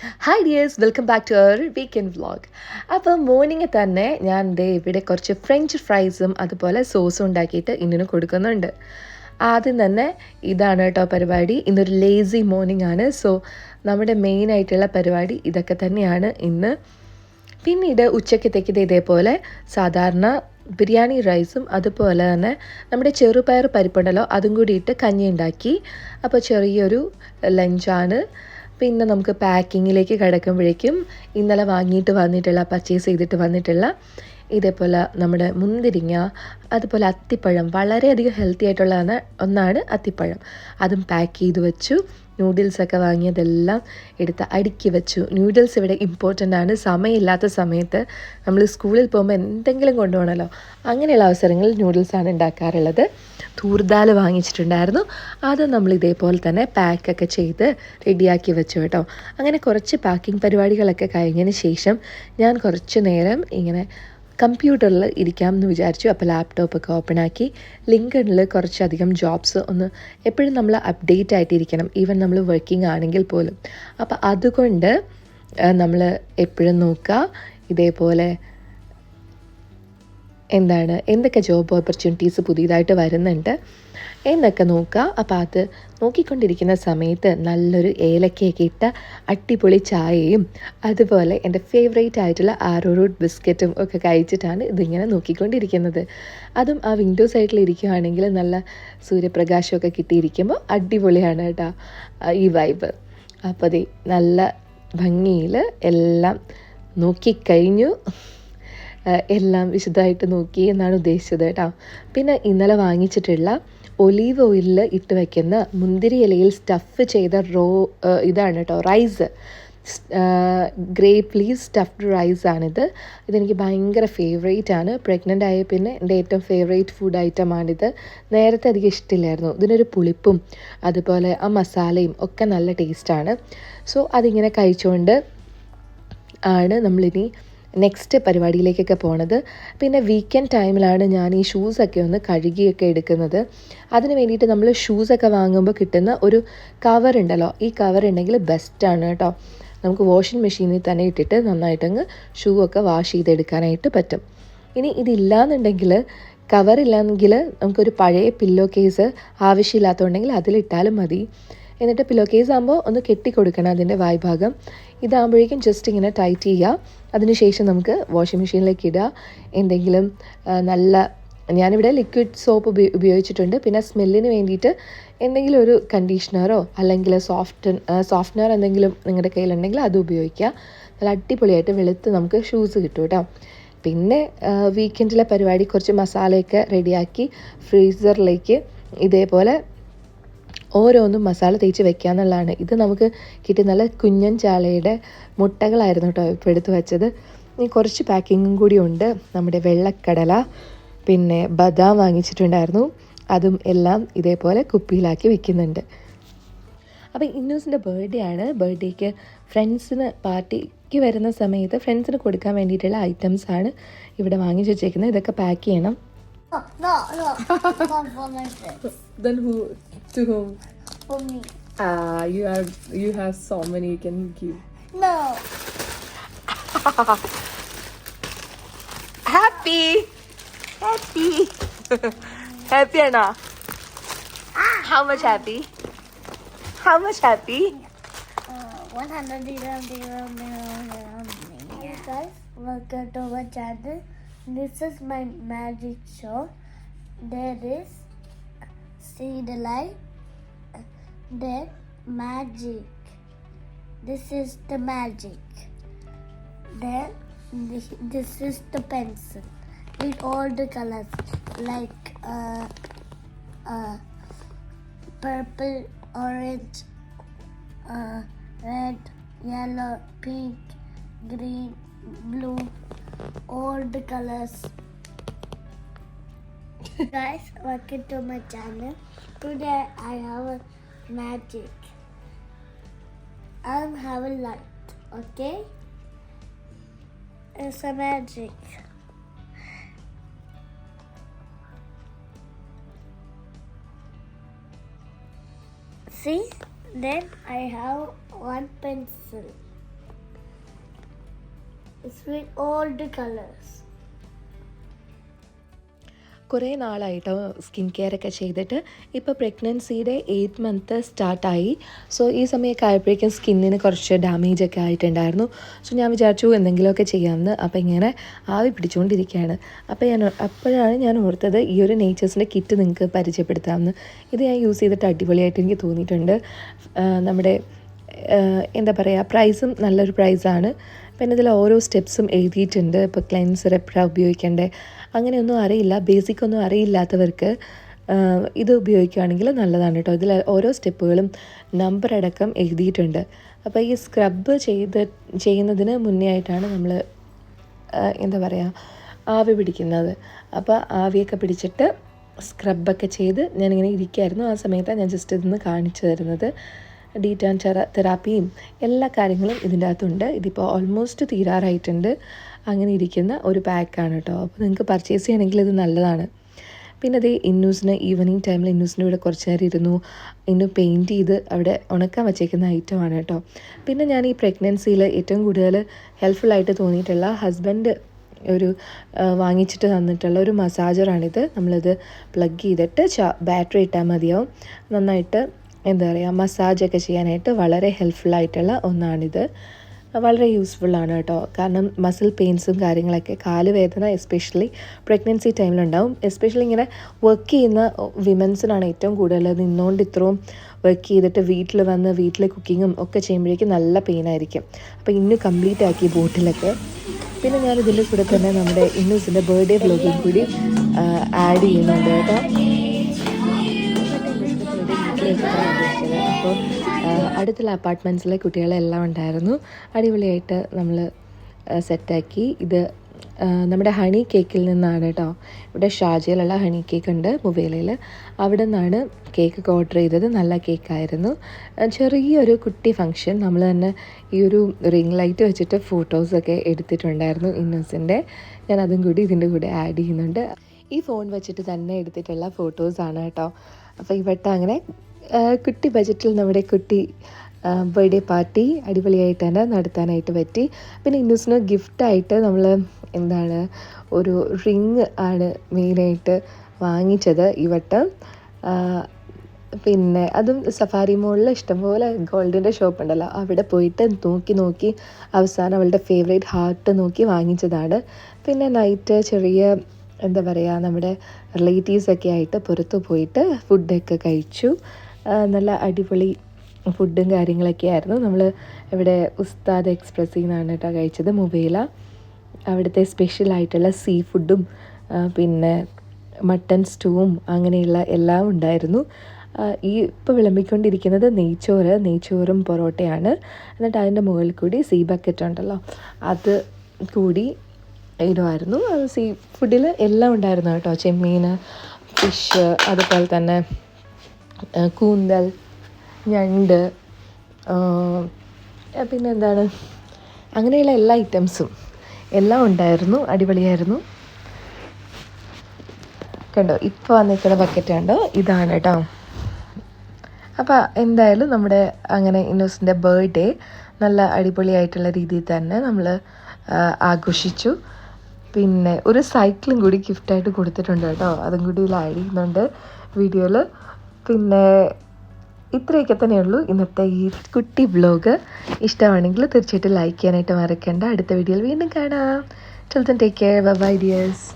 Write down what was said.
Hi dears, welcome back to our weekend vlog. അപ്പോൾ morning തന്നെ ഞാൻ ഇവിടെ കുറച്ച് ഫ്രഞ്ച് ഫ്രൈസും അതുപോലെ സോസും ഉണ്ടാക്കിയിട്ട് ഇന്നിന് കൊടുക്കുന്നുണ്ട്. ആദ്യം തന്നെ ഇതാണ് കേട്ടോ പരിപാടി. ഇന്നൊരു ലേസി മോർണിംഗ് ആണ്. സോ നമ്മുടെ മെയിൻ ആയിട്ടുള്ള പരിപാടി ഇതൊക്കെ തന്നെയാണ് ഇന്ന്. പിന്നീട് ഉച്ചക്കത്തേക്ക് ഇതേപോലെ സാധാരണ ബിരിയാണി റൈസും അതുപോലെ തന്നെ നമ്മുടെ ചെറുപയർ പരിപ്പുണ്ടല്ലോ അതും കൂടിയിട്ട് കഞ്ഞി ഉണ്ടാക്കി. അപ്പോൾ ചെറിയൊരു ലഞ്ചാണ്. പിന്നെ നമുക്ക് പാക്കിങ്ങിലേക്ക് കിടക്കുമ്പോഴേക്കും ഇന്നലെ പർച്ചേസ് ചെയ്തിട്ട് വന്നിട്ടുള്ള ഇതേപോലെ നമ്മുടെ മുന്തിരിങ്ങ, അതുപോലെ അത്തിപ്പഴം, വളരെയധികം ഹെൽത്തി ആയിട്ടുള്ള ഒന്നാണ് അത്തിപ്പഴം. അതും പാക്ക് ചെയ്ത് വെച്ചു. നൂഡിൽസൊക്കെ വാങ്ങിയതെല്ലാം എടുത്ത് അടുക്കി വെച്ചു. നൂഡിൽസ് ഇവിടെ ഇമ്പോർട്ടൻ്റ് ആണ്. സമയമില്ലാത്ത സമയത്ത് നമ്മൾ സ്കൂളിൽ പോകുമ്പോൾ എന്തെങ്കിലും കൊണ്ടുപോകണമല്ലോ, അങ്ങനെയുള്ള അവസരങ്ങളിൽ നൂഡിൽസാണ് ഉണ്ടാക്കാറുള്ളത്. തൂർദാൽ വാങ്ങിച്ചിട്ടുണ്ടായിരുന്നു. അത് നമ്മൾ ഇതേപോലെ തന്നെ പാക്കൊക്കെ ചെയ്ത് റെഡിയാക്കി വെച്ചു കേട്ടോ. അങ്ങനെ കുറച്ച് പാക്കിംഗ് പരിപാടികളൊക്കെ കഴിഞ്ഞതിന് ശേഷം ഞാൻ കുറച്ച് നേരം ഇങ്ങനെ കമ്പ്യൂട്ടറിൽ ഇരിക്കാമെന്ന് വിചാരിച്ചു. അപ്പോൾ ലാപ്ടോപ്പൊക്കെ ഓപ്പൺ ആക്കി ലിങ്ക്ഡിനിൽ കുറച്ചധികം ജോബ്സ് ഒന്ന് എപ്പോഴും നമ്മൾ അപ്ഡേറ്റ് ആയിട്ടിരിക്കണം, ഈവൻ നമ്മൾ വർക്കിംഗ് ആണെങ്കിൽ പോലും. അപ്പോൾ അതുകൊണ്ട് നമ്മൾ എപ്പോഴും നോക്കുക ഇതേപോലെ എന്തൊക്കെ ജോബ് ഓപ്പർച്യൂണിറ്റീസ് പുതിയതായിട്ട് വരുന്നുണ്ട് എന്നൊക്കെ നോക്കുക. അപ്പോൾ അത് നോക്കിക്കൊണ്ടിരിക്കുന്ന സമയത്ത് നല്ലൊരു ഏലക്കയൊക്കെ ഇട്ട അടിപൊളി ചായയും അതുപോലെ എൻ്റെ ഫേവറേറ്റ് ആയിട്ടുള്ള ആരോ റൂട്ട് ബിസ്ക്കറ്റും ഒക്കെ കഴിച്ചിട്ടാണ് ഇതിങ്ങനെ നോക്കിക്കൊണ്ടിരിക്കുന്നത്. അതും ആ വിൻഡോ സൈഡിൽ ഇരിക്കുകയാണെങ്കിൽ നല്ല സൂര്യപ്രകാശമൊക്കെ കിട്ടിയിരിക്കുമ്പോൾ അടിപൊളിയാണ് കേട്ടോ ഈ വൈബ്. അപ്പോൾ അത് നല്ല ഭംഗിയിൽ എല്ലാം നോക്കിക്കഴിഞ്ഞു. എല്ലാം വിശദമായിട്ട് നോക്കി എന്നാണ് ഉദ്ദേശിച്ചത് കേട്ടോ. പിന്നെ ഇന്നലെ വാങ്ങിച്ചിട്ടുള്ള ഒലീവ് ഓയിലിൽ ഇട്ട് വയ്ക്കുന്ന മുന്തിരി ഇലയിൽ സ്റ്റഫ് ചെയ്ത ഇതാണ് കേട്ടോ റൈസ്. ഗ്രേപ്പ് ലീവ് സ്റ്റഫ്ഡ് റൈസാണിത്. ഇതെനിക്ക് ഭയങ്കര ഫേവറേറ്റ് ആണ്. പ്രഗ്നൻ്റ് ആയ പിന്നെ എൻ്റെ ഏറ്റവും ഫേവറേറ്റ് ഫുഡ് ഐറ്റമാണിത്. നേരത്തെ അധികം ഇഷ്ടമില്ലായിരുന്നു. ഇതിനൊരു പുളിപ്പും അതുപോലെ ആ മസാലയും ഒക്കെ നല്ല ടേസ്റ്റാണ്. സോ അതിങ്ങനെ കഴിച്ചുകൊണ്ട് ആണ് നമ്മളിനി നെക്സ്റ്റ് പരിപാടിയിലേക്കൊക്കെ പോണത്. പിന്നെ വീക്കെൻഡ് ടൈമിലാണ് ഞാൻ ഈ ഷൂസൊക്കെ ഒന്ന് കഴുകിയൊക്കെ എടുക്കുന്നത്. അതിന് വേണ്ടിയിട്ട് നമ്മൾ ഷൂസൊക്കെ വാങ്ങുമ്പോൾ കിട്ടുന്ന ഒരു കവർ ഉണ്ടല്ലോ, ഈ കവർ ഉണ്ടെങ്കിൽ ബെസ്റ്റാണ് കേട്ടോ. നമുക്ക് വാഷിംഗ് മെഷീനിൽ തന്നെ ഇട്ടിട്ട് നന്നായിട്ടങ്ങ് ഷൂ ഒക്കെ വാഷ് ചെയ്തെടുക്കാനായിട്ട് പറ്റും. ഇനി ഇതില്ലാന്നുണ്ടെങ്കിൽ, കവറില്ലെങ്കിൽ നമുക്കൊരു പഴയ പില്ലോ കേസ് ആവശ്യമില്ലാത്തതുണ്ടെങ്കിൽ അതിലിട്ടാലും മതി. എന്നിട്ട് പില്ലോ കേസ് ആകുമ്പോൾ ഒന്ന് കെട്ടിക്കൊടുക്കണം അതിൻ്റെ വായ്ഭാഗം. ഇതാകുമ്പോഴേക്കും ജസ്റ്റ് ഇങ്ങനെ ടൈറ്റ് ചെയ്യുക. അതിനുശേഷം നമുക്ക് വാഷിംഗ് മെഷീനിലേക്ക് ഇടുക. എന്തെങ്കിലും ഞാനിവിടെ ലിക്വിഡ് സോപ്പ് ഉപയോഗിച്ചിട്ടുണ്ട്. പിന്നെ സ്മെല്ലിന് വേണ്ടിയിട്ട് എന്തെങ്കിലും ഒരു കണ്ടീഷണറോ അല്ലെങ്കിൽ സോഫ്റ്റ്നർ എന്തെങ്കിലും നിങ്ങളുടെ കയ്യിലുണ്ടെങ്കിൽ അത് ഉപയോഗിക്കുക. നല്ല അടിപൊളിയായിട്ട് വെളുത്ത് നമുക്ക് ഷൂസ് കിട്ടും കേട്ടോ. പിന്നെ വീക്കെൻഡിലെ പരിപാടി കുറച്ച് മസാലയൊക്കെ റെഡിയാക്കി ഫ്രീസറിലേക്ക് ഇതേപോലെ ഓരോന്നും മസാല തേച്ച് വെക്കുക എന്നുള്ളതാണ്. ഇത് നമുക്ക് കിട്ടിയ നല്ല കുഞ്ഞൻ ചാളയുടെ മുട്ടകളായിരുന്നു കേട്ടോ ഇപ്പോൾ എടുത്ത് വെച്ചത്. ഇനി കുറച്ച് പാക്കിങ്ങും കൂടി ഉണ്ട്. നമ്മുടെ വെള്ളക്കടല, പിന്നെ ബദാം വാങ്ങിച്ചിട്ടുണ്ടായിരുന്നു. അതും എല്ലാം ഇതേപോലെ കുപ്പിയിലാക്കി വെക്കുന്നുണ്ട്. അപ്പോൾ ഇന്നൂസിൻ്റെ ബർത്ത്ഡേ ആണ്. ബർത്ത്ഡേക്ക് ഫ്രണ്ട്സിന് പാർട്ടിക്ക് വരുന്ന സമയത്ത് ഫ്രണ്ട്സിന് കൊടുക്കാൻ വേണ്ടിയിട്ടുള്ള ഐറ്റംസാണ് ഇവിടെ വാങ്ങിച്ച് വെച്ചേക്കുന്നത്. ഇതൊക്കെ പാക്ക് ചെയ്യണം. No, not for my friends. Then to whom? For me. You have so many you can give. No. Happy happy Anna. How much happy? 100 dirham. Hey guys, welcome to my channel. This is my magic show. There is, see the light, then magic. This is the magic. Then this is the pencil with all the colors like purple, orange, red, yellow, pink, green, blue, all the colors. Guys, welcome to my channel. Today I have a magic. I have a light, okay? It's a magic. See? Then I have one pencil. It's with all the colors. കുറേ നാളായിട്ട് skin care ഒക്കെ ചെയ്തിട്ട് ഇപ്പോൾ പ്രഗ്നൻസിയുടെ 8th month സ്റ്റാർട്ടായി. So ഈ സമയമൊക്കെ ആയപ്പോഴേക്കും സ്കിന്നിന് കുറച്ച് ഡാമേജ് ഒക്കെ ആയിട്ടുണ്ടായിരുന്നു. സോ ഞാൻ വിചാരിച്ചു എന്തെങ്കിലുമൊക്കെ ചെയ്യാമെന്ന്. അപ്പോൾ ഇങ്ങനെ ആവി പിടിച്ചുകൊണ്ടിരിക്കുകയാണ്. അപ്പോഴാണ് ഞാൻ ഓർത്തത് ഈ ഒരു നേച്ചേഴ്സിൻ്റെ കിറ്റ് നിങ്ങൾക്ക് പരിചയപ്പെടുത്താമെന്ന്. ഇത് ഞാൻ യൂസ് ചെയ്തിട്ട് അടിപൊളിയായിട്ട് എനിക്ക് തോന്നിയിട്ടുണ്ട്. നമ്മുടെ എന്താ പറയുക, പ്രൈസും നല്ലൊരു പ്രൈസാണ്. പിന്നെ ഇതിൽ ഓരോ സ്റ്റെപ്സും എഴുതിയിട്ടുണ്ട്. ഇപ്പോൾ ക്ലെൻസർ എപ്പോഴാണ് ഉപയോഗിക്കേണ്ടത് അങ്ങനെയൊന്നും അറിയില്ല, ബേസിക് ഒന്നും അറിയില്ലാത്തവർക്ക് ഇത് ഉപയോഗിക്കുകയാണെങ്കിൽ നല്ലതാണ് കേട്ടോ. ഇതിൽ ഓരോ സ്റ്റെപ്പുകളും നമ്പർ അടക്കം എഴുതിയിട്ടുണ്ട്. അപ്പോൾ ഈ സ്ക്രബ് ചെയ്യുന്നതിന് മുന്നേ ആയിട്ടാണ് നമ്മൾ എന്താ പറയുക ആവി പിടിക്കുന്നത്. അപ്പോൾ ആവിയൊക്കെ പിടിച്ചിട്ട് സ്ക്രബൊക്കെ ചെയ്ത് ഞാനിങ്ങനെ ഇരിക്കുകയായിരുന്നു. ആ സമയത്താണ് ഞാൻ ജസ്റ്റ് ഇതൊന്ന് കാണിച്ചു തരുന്നത്. ഡീറ്റാൻ തെറാപ്പിയും എല്ലാ കാര്യങ്ങളും ഇതിൻ്റെ അകത്തുണ്ട്. ഇതിപ്പോൾ ഓൾമോസ്റ്റ് തീരാറായിട്ടുണ്ട്. അങ്ങനെ ഇരിക്കുന്ന ഒരു പാക്കാണ് കേട്ടോ. അപ്പോൾ നിങ്ങൾക്ക് പർച്ചേസ് ചെയ്യണമെങ്കിൽ ഇത് നല്ലതാണ്. പിന്നെ അത് ഇന്നൂസിന് ഈവനിങ് ടൈമിൽ ഇന്നൂസിൻ്റെ ഇവിടെ കുറച്ച് നേരം ഇരുന്നു. ഇന്നു പെയിൻറ്റ് ചെയ്ത് അവിടെ ഉണക്കാൻ വച്ചേക്കുന്ന ഐറ്റമാണ് കേട്ടോ. പിന്നെ ഞാൻ ഈ പ്രഗ്നൻസിയിൽ ഏറ്റവും കൂടുതൽ ഹെൽപ്ഫുള്ളായിട്ട് തോന്നിയിട്ടുള്ള ഹസ്ബൻഡ് ഒരു വാങ്ങിച്ചിട്ട് തന്നിട്ടുള്ള ഒരു മസാജറാണിത്. നമ്മളിത് പ്ലഗ് ചെയ്തിട്ട് ബാറ്ററി ഇട്ടാൽ മതിയാവും. നന്നായിട്ട് എന്താ പറയുക മസാജൊക്കെ ചെയ്യാനായിട്ട് വളരെ ഹെൽപ്ഫുള്ളായിട്ടുള്ള ഒന്നാണിത്. വളരെ യൂസ്ഫുള്ളാണ് കേട്ടോ. കാരണം മസിൽ പെയിൻസും കാര്യങ്ങളൊക്കെ, കാല് വേദന എസ്പെഷ്യലി പ്രഗ്നൻസി ടൈമിലുണ്ടാവും. എസ്പെഷ്യലി ഇങ്ങനെ വർക്ക് ചെയ്യുന്ന വിമൻസിനാണ് ഏറ്റവും കൂടുതൽ. നിന്നുകൊണ്ട് ഇത്രയും വർക്ക് ചെയ്തിട്ട് വീട്ടിൽ കുക്കിങ്ങും ഒക്കെ ചെയ്യുമ്പോഴേക്കും നല്ല പെയിനായിരിക്കും. അപ്പോൾ ഇന്ന് കംപ്ലീറ്റ് ആക്കി ബോട്ടിലൊക്കെ. പിന്നെ ഞാനിതിൻ്റെ കൂടെ തന്നെ നമ്മുടെ ഇന്നൂസിൻ്റെ ബർത്ത്ഡേ വ്ലോഗും കൂടി ആഡ് ചെയ്യുന്നുണ്ട് കേട്ടോ. അപ്പോൾ അടുത്തുള്ള അപ്പാർട്ട്മെൻറ്റ്സിലെ കുട്ടികളെല്ലാം ഉണ്ടായിരുന്നു. അടിപൊളിയായിട്ട് നമ്മൾ സെറ്റാക്കി. ഇത് നമ്മുടെ ഹണി കേക്കിൽ നിന്നാണ് കേട്ടോ. ഇവിടെ ഷാർജയിലുള്ള ഹണി കേക്ക് ഉണ്ട് മുവേലയിൽ. അവിടെ നിന്നാണ് കേക്കൊക്കെ ഓർഡർ ചെയ്തത്. നല്ല കേക്കായിരുന്നു. ചെറിയൊരു കുട്ടി ഫങ്ഷൻ. നമ്മൾ തന്നെ ഈ ഒരു റിംഗ് ലൈറ്റ് വെച്ചിട്ട് ഫോട്ടോസൊക്കെ എടുത്തിട്ടുണ്ടായിരുന്നു ഇന്നോസിൻ്റെ. ഞാൻ അതും കൂടി ഇതിൻ്റെ കൂടെ ആഡ് ചെയ്യുന്നുണ്ട്. ഈ ഫോൺ വെച്ചിട്ട് തന്നെ എടുത്തിട്ടുള്ള ഫോട്ടോസാണ് കേട്ടോ. അപ്പോൾ ഇവിടെ അങ്ങനെ കുട്ടി ബജറ്റിൽ നമ്മുടെ കുട്ടി ബർത്ത്ഡേ പാർട്ടി അടിപൊളിയായിട്ട് തന്നെ നടത്താനായിട്ട് പറ്റി. പിന്നെ ഇന്നൂസിന് ഗിഫ്റ്റായിട്ട് നമ്മൾ എന്താണ് ഒരു റിങ് ആണ് മെയിനായിട്ട് വാങ്ങിച്ചത് ഈ വട്ടം. പിന്നെ അതും സഫാരി മോളിൽ ഇഷ്ടംപോലെ ഗോൾഡിൻ്റെ ഷോപ്പ് ഉണ്ടല്ലോ, അവിടെ പോയിട്ട് നോക്കി അവസാനം അവളുടെ ഫേവറേറ്റ് ഹാർട്ട് നോക്കി വാങ്ങിച്ചതാണ്. പിന്നെ നൈറ്റ് ചെറിയ എന്താ പറയുക നമ്മുടെ റിലേറ്റീവ്സൊക്കെ ആയിട്ട് പുറത്ത് പോയിട്ട് ഫുഡൊക്കെ കഴിച്ചു. നല്ല അടിപൊളി ഫുഡും കാര്യങ്ങളൊക്കെ ആയിരുന്നു. നമ്മൾ ഇവിടെ ഉസ്താദ് എക്സ്പ്രസ്സിൽ നിന്നാണ് കേട്ടോ കഴിച്ചത്, മുബൈല. അവിടുത്തെ സ്പെഷ്യലായിട്ടുള്ള സീ ഫുഡും പിന്നെ മട്ടൺ സ്റ്റൂവും അങ്ങനെയുള്ള എല്ലാം ഉണ്ടായിരുന്നു. ഇപ്പോൾ വിളമ്പിക്കൊണ്ടിരിക്കുന്നത് നെയ്ച്ചോറും പൊറോട്ടയാണ്. എന്നിട്ട് അതിൻ്റെ മുകളിൽ കൂടി സീ ബക്കറ്റ് ഉണ്ടല്ലോ അത് കൂടി ഇടുമായിരുന്നു. അത് സീ ഫുഡിൽ എല്ലാം ഉണ്ടായിരുന്നു കേട്ടോ. ചെമ്മീൻ, ഫിഷ്, അതുപോലെ തന്നെ കൂന്തൽ, ഞണ്ട്, പിന്നെ എന്താണ് അങ്ങനെയുള്ള എല്ലാ ഐറ്റംസും എല്ലാം ഉണ്ടായിരുന്നു. അടിപൊളിയായിരുന്നു. കണ്ടോ ഇപ്പോൾ വന്നിരിക്കുന്ന ബക്കറ്റ് കണ്ടോ, ഇതാണ് കേട്ടോ. അപ്പോൾ എന്തായാലും നമ്മുടെ അങ്ങനെ ഇന്നോസിൻ്റെ ബർത്ത്ഡേ നല്ല അടിപൊളിയായിട്ടുള്ള രീതിയിൽ തന്നെ നമ്മൾ ആഘോഷിച്ചു. പിന്നെ ഒരു സൈക്കിളും കൂടി ഗിഫ്റ്റായിട്ട് കൊടുത്തിട്ടുണ്ട് കേട്ടോ. അതും കൂടി ആഡ് ചെയ്യുന്നുണ്ട് വീഡിയോയിൽ. പിന്നെ ഇത്രയൊക്കെ തന്നെയുള്ളൂ ഇന്നത്തെ ഈ കുട്ടി വ്ലോഗ്. ഇഷ്ടമാണെങ്കിൽ തീർച്ചയായിട്ടും ലൈക്ക് ചെയ്യാനായിട്ട് മറക്കണ്ട. അടുത്ത വീഡിയോയിൽ വീണ്ടും കാണാം. Till then take care. Bye dears.